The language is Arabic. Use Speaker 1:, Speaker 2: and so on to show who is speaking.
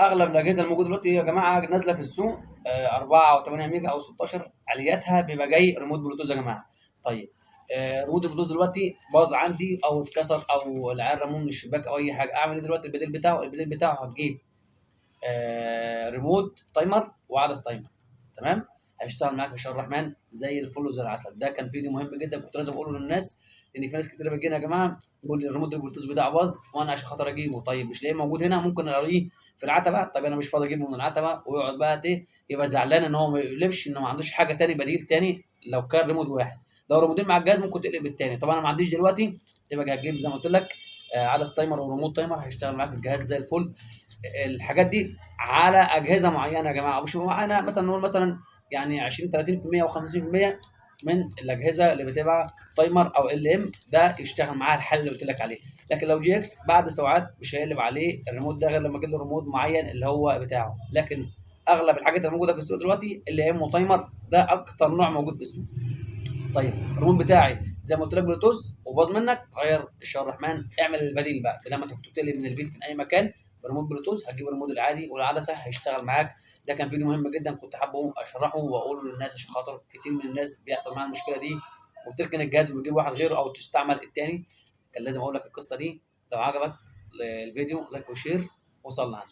Speaker 1: اغلب الاجهزه الموجوده دلوقتي يا جماعه نازله في السوق 4 او 8 ميجا او 16 الياتها بيبقى جاي ريموت بلوتوث يا جماعه. طيب ريموت البلوتوث دلوقتي باظ عندي او اتكسر او العيال رموه من الشباك او اي حاجه، اعمل ايه دلوقتي؟ البديل بتاعه هتجيب ريموت تايمر وعدس تايمر. تمام، هيشتغل معاك ان شاء الله الرحمن زي الفل وزي العسل. ده كان فيديو مهم جدا كنت لازم اقوله للناس، لان في ناس كتير بتجينا يا جماعه تقول لي الريموت البلوتوث بتاعه باظ وانا عشان خاطر اجيبه، طيب مش لاقيه موجود هنا، ممكن الاقيه في العتبه، طيب انا مش فاضي اجيبه من العتبه، ويقعد بقى يبقى زعلان ان هو ما يقلبش، انه ما عندوش حاجه تاني بديل تاني. لو كان ريموت واحد، لو ريموتين مع الجهاز ممكن تقلب التاني، طبعا انا ما عنديش دلوقتي، يبقى هتجيب زي ما قلت لك عدس تايمر وريموت تايمر، هيشتغل معاك الجهاز زي الفل. الحاجات دي على اجهزه معينه يا جماعه، مش معينه، مثلا نقول مثلا يعني 20 30% او 50% من الاجهزه اللي بتبقى تايمر او ال ام، ده يشتغل معاها الحل اللي قلت لك عليه. لكن لو جي اكس بعد ساعات مش هيقلب عليه الريموت ده غير لما اجيب له ريموت معين اللي هو بتاعه. لكن اغلب الحاجات اللي موجوده في السوق دلوقتي ال ام وتايمر، ده اكتر نوع موجود في السوق. طيب الريموت بتاعي زي ما قلت لك بلوتوث وباظ منك، غير ان شاء الله الرحمن، اعمل البديل بقى، بدل ما انت كنت بتقلب من البيت من اي مكان بريموت بلوتوث، هتجيب الريموت العادي والعدسه هيشتغل معاك. ده كان فيديو مهم جدا كنت حابه اشرحه واقوله للناس، عشان خاطر كتير من النس بيحصل معاها المشكله دي وبتركن الجهاز وبيجيب واحد غيره او تستعمل التاني. كان لازم اقول لك القصه دي. لو عجبك الفيديو لايك وشير وصلنا.